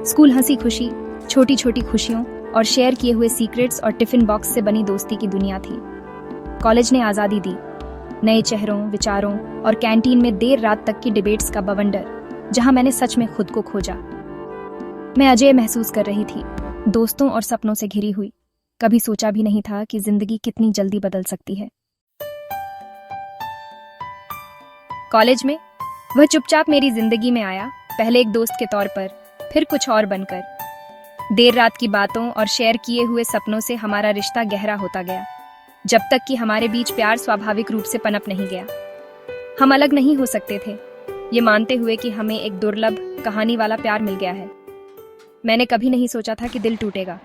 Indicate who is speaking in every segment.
Speaker 1: School हंसी खुशी, छोटी छोटी खुशियों और शेयर किए हुए सीक्रेट्स और टिफिन बॉक्स से बनी दोस्ती की दुनिया थी। कॉलेज ने आज़ादी दी, नए चेहरों, विचारों और कैंटीन में देर रात तक की डिबेट्स का बवंडर, जहां मैंने सच में खुद को खोजा। मैं अजय महसूस कर रही थी, दोस्तों और सपनों से घिरी हुई। कभी सोचा भी नहीं था कि जिंदगी कितनी जल्दी बदल सकती है। कॉलेज में वह चुपचाप मेरी जिंदगी में आया, पहले एक दोस्त के तौर पर, फिर कुछ और बनकर। देर रात की बातों और शेयर किए हुए सपनों से हमारा रिश्ता गहरा होता गया, जब तक कि हमारे बीच प्यार स्वाभाविक रूप से पनप नहीं गया। हम अलग नहीं हो सकते थे, ये मानते हुए कि हमें एक दुर्लभ कहानी वाला प्यार मिल गया है। मैंने कभी नहीं सोचा था कि दिल टूटेगा।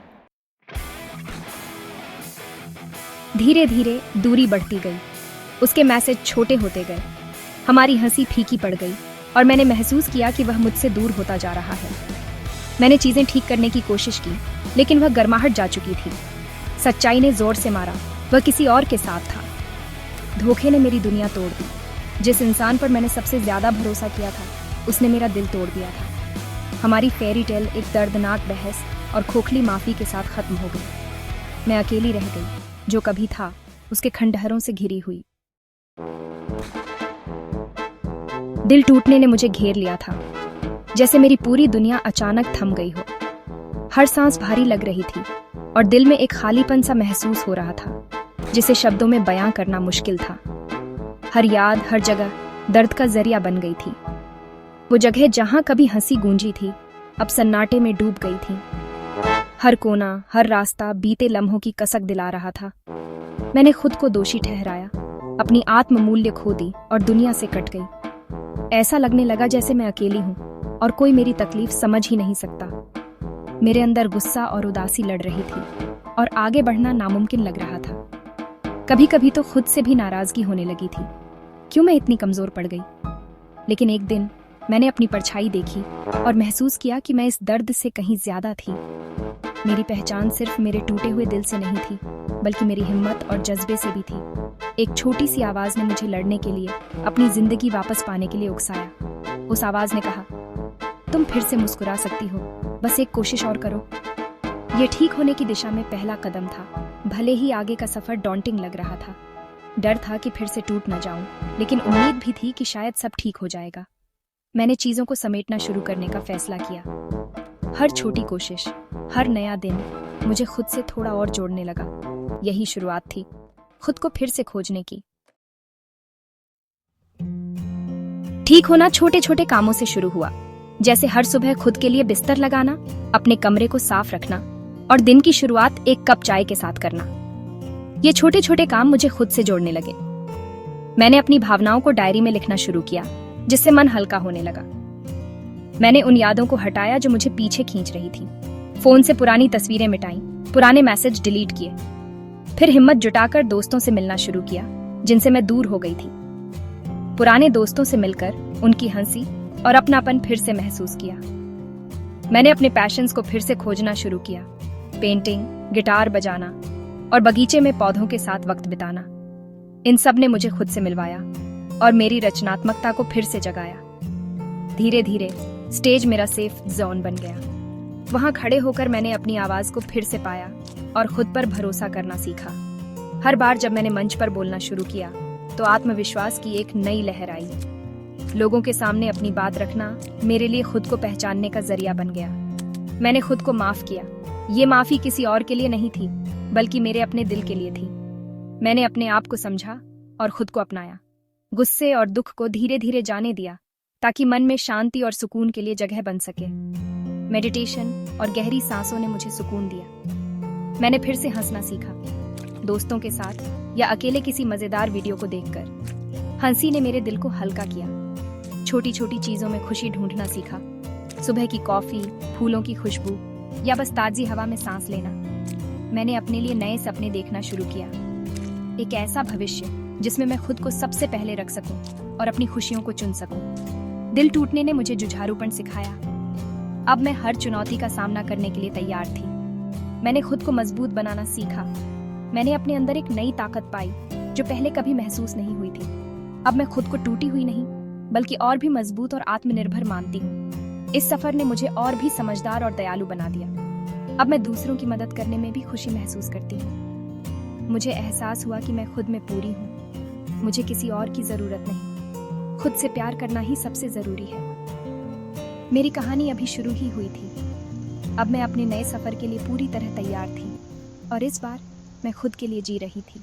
Speaker 1: धीरे धीरे दूरी बढ़ती गई, उसके मैसेज छोटे होते गए, हमारी हंसी फीकी पड़ गई और मैंने महसूस किया कि वह मुझसे दूर होता जा रहा है। मैंने चीजें ठीक करने की कोशिश की, लेकिन वह गर्माहट जा चुकी थी। सच्चाई ने जोर से मारा, वह किसी और के साथ था। धोखे ने मेरी दुनिया तोड़ दी। जिस इंसान पर मैंने सबसे ज्यादा भरोसा किया था, उसने मेरा दिल तोड़ दिया था। हमारी फेरी टेल एक दर्दनाक बहस और खोखली माफी के साथ खत्म हो गई। मैं अकेली रह गई, जो कभी था उसके खंडहरों से घिरी हुई। दिल टूटने ने मुझे घेर लिया था, जैसे मेरी पूरी दुनिया अचानक थम गई हो। हर सांस भारी लग रही थी और दिल में एक खालीपन सा महसूस हो रहा था, जिसे शब्दों में बयां करना मुश्किल था। हर याद, हर जगह दर्द का जरिया बन गई थी। वो जगह जहां कभी हंसी गूंजी थी, अब सन्नाटे में डूब गई थी। हर कोना, हर रास्ता बीते लम्हों की कसक दिला रहा था। मैंने खुद को दोषी ठहराया, अपनी आत्ममूल्य खो दी और दुनिया से कट गई। ऐसा लगने लगा जैसे मैं अकेली हूं और कोई मेरी तकलीफ समझ ही नहीं सकता। मेरे अंदर गुस्सा और उदासी लड़ रही थी और आगे बढ़ना नामुमकिन लग रहा था। कभी कभी तो खुद से भी नाराजगी होने लगी थी, क्यों मैं इतनी कमजोर पड़ गई। लेकिन एक दिन मैंने अपनी परछाई देखी और महसूस किया कि मैं इस दर्द से कहीं ज्यादा थी। मेरी पहचान सिर्फ मेरे टूटे हुए दिल से नहीं थी, बल्कि मेरी हिम्मत और जज्बे से भी थी। एक छोटी सी आवाज ने मुझे लड़ने के लिए, अपनी जिंदगी वापस पाने के लिए उकसाया। उस आवाज ने कहा, तुम फिर से मुस्कुरा सकती हो, बस एक कोशिश और करो। ये ठीक होने की दिशा में पहला कदम था, भले ही आगे का सफर डॉन्टिंग लग रहा था। डर था कि फिर से टूट न जाऊं, लेकिन उम्मीद भी थी कि शायद सब ठीक हो जाएगा। मैंने चीजों को समेटना शुरू करने का फैसला किया। हर छोटी कोशिश, हर नया दिन मुझे खुद से थोड़ा और जोड़ने लगा। यही शुरुआत थी खुद को फिर से खोजने की। ठीक होना छोटे छोटे कामों से शुरू हुआ, जैसे हर सुबह खुद के लिए बिस्तर लगाना, अपने कमरे को साफ रखना और दिन की शुरुआत एक कप चाय के साथ करना। ये छोटे छोटे काम मुझे खुद से जोड़ने लगे। मैंने अपनी भावनाओं को डायरी में लिखना शुरू किया, जिससे मन हल्का होने लगा। मैंने उन यादों को हटाया जो मुझे पीछे खींच रही थी। फोन से पुरानी तस्वीरें मिटाई, पुराने मैसेज डिलीट किए। फिर हिम्मत जुटाकर दोस्तों से मिलना शुरू किया, जिनसे मैं दूर हो गई थी। पुराने दोस्तों से मिलकर उनकी हंसी और अपनापन फिर से महसूस किया। मैंने अपने पैशंस को फिर से खोजना शुरू किया, पेंटिंग, गिटार बजाना और बगीचे में पौधों के साथ वक्त बिताना। इन सब ने मुझे खुद से मिलवाया और मेरी रचनात्मकता को फिर से जगाया। धीरे धीरे स्टेज मेरा सेफ जोन बन गया। वहां खड़े होकर मैंने अपनी आवाज को फिर से पाया और खुद पर भरोसा करना सीखा। हर बार जब मैंने मंच पर बोलना शुरू किया, तो आत्मविश्वास की एक नई लहर आई। लोगों के सामने अपनी बात रखना मेरे लिए खुद को पहचानने का जरिया बन गया। मैंने खुद को माफ किया। ये माफी किसी और के लिए नहीं थी, बल्कि मेरे अपने दिल के लिए थी। मैंने अपने आप को समझा और खुद को अपनाया। गुस्से और दुख को धीरे धीरे जाने दिया, ताकि मन में शांति और सुकून के लिए जगह बन सके। मेडिटेशन और गहरी सांसों ने मुझे सुकून दिया। मैंने फिर से हंसना सीखा, दोस्तों के साथ या अकेले किसी मजेदार वीडियो को देखकर। हंसी ने मेरे दिल को हल्का किया। छोटी छोटी चीजों में खुशी ढूंढना सीखा, सुबह की कॉफी, फूलों की खुशबू या बस ताजी हवा में सांस लेना। मैंने अपने लिए नए सपने देखना शुरू किया, एक ऐसा भविष्य जिसमें मैं खुद को सबसे पहले रख सकूं और अपनी खुशियों को चुन सकूं। दिल टूटने ने मुझे जुझारूपन सिखाया। अब मैं हर चुनौती का सामना करने के लिए तैयार थी। मैंने खुद को मजबूत बनाना सीखा। मैंने अपने अंदर एक नई ताकत पाई, जो पहले कभी महसूस नहीं हुई थी। अब मैं खुद को टूटी हुई नहीं, बल्कि और भी मजबूत और आत्मनिर्भर मानती हूँ। इस सफर ने मुझे और भी समझदार और दयालु बना दिया। अब मैं दूसरों की मदद करने में भी खुशी महसूस करती हूँ। मुझे एहसास हुआ कि मैं खुद में पूरी हूँ। मुझे किसी और की जरूरत नहीं। खुद से प्यार करना ही सबसे जरूरी है। मेरी कहानी अभी शुरू ही हुई थी। अब मैं अपने नए सफर के लिए पूरी तरह तैयार थी और इस बार मैं खुद के लिए जी रही थी।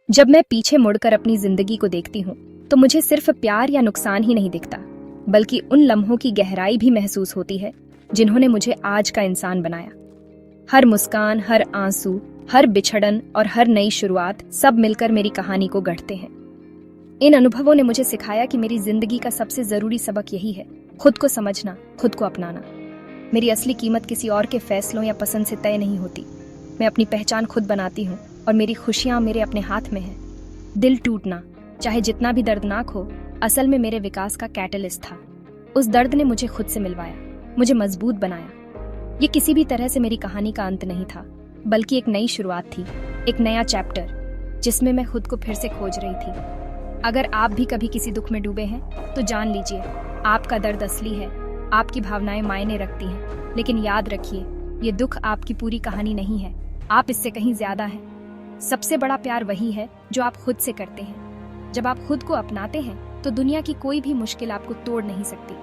Speaker 1: जब मैं पीछे मुड़कर अपनी जिंदगी को देखती हूँ तो मुझे सिर्फ प्यार या नुकसान ही नहीं दिखता, बल्कि उन लम्हों की गहराई भी महसूस होती है जिन्होंने मुझे आज का इंसान बनाया। हर मुस्कान, हर आंसू, हर बिछड़न और हर नई शुरुआत सब मिलकर मेरी कहानी को गढ़ते हैं। इन अनुभवों ने मुझे सिखाया कि मेरी जिंदगी का सबसे जरूरी सबक यही है, खुद को समझना, खुद को अपनाना। मेरी असली कीमत किसी और के फैसलों या पसंद से तय नहीं होती। मैं अपनी पहचान खुद बनाती हूँ और मेरी खुशियाँ मेरे अपने हाथ में हैं। दिल टूटना, चाहे जितना भी दर्दनाक हो, असल में मेरे विकास का कैटलिस्ट था। उस दर्द ने मुझे खुद से मिलवाया, मुझे मजबूत बनाया। ये किसी भी तरह से मेरी कहानी का अंत नहीं था, बल्कि एक नई शुरुआत थी, एक नया चैप्टर जिसमें मैं खुद को फिर से खोज रही थी। अगर आप भी कभी किसी दुख में डूबे हैं तो जान लीजिए, आपका दर्द असली है, आपकी भावनाएं मायने रखती हैं। लेकिन याद रखिए, ये दुख आपकी पूरी कहानी नहीं है, आप इससे कहीं ज्यादा हैं। सबसे बड़ा प्यार वही है जो आप खुद से करते हैं। जब आप खुद को अपनाते हैं तो दुनिया की कोई भी मुश्किल आपको तोड़ नहीं सकती।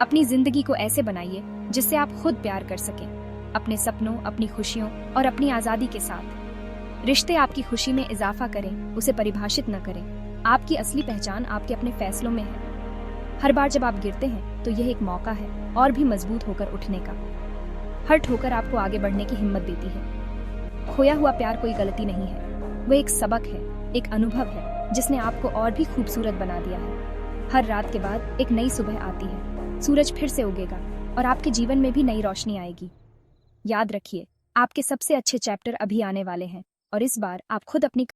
Speaker 1: अपनी जिंदगी को ऐसे बनाइए जिससे आप खुद प्यार कर सकें, अपने सपनों, अपनी खुशियों और अपनी आजादी के साथ। रिश्ते आपकी खुशी में इजाफा करें, उसे परिभाषित न करें। आपकी असली पहचान आपके अपने फैसलों में है। हर बार जब आप गिरते हैं तो यह एक मौका है और भी मजबूत होकर उठने का। हर ठोकर आपको आगे बढ़ने की हिम्मत देती है। खोया हुआ प्यार कोई गलती नहीं है, वह एक सबक है, एक अनुभव है जिसने आपको और भी खूबसूरत बना दिया है। हर रात के बाद एक नई सुबह आती है, सूरज फिर से उगेगा और आपके जीवन में भी नई रोशनी आएगी। याद रखिए, आपके सबसे अच्छे चैप्टर अभी आने वाले हैं और इस बार आप खुद अपनी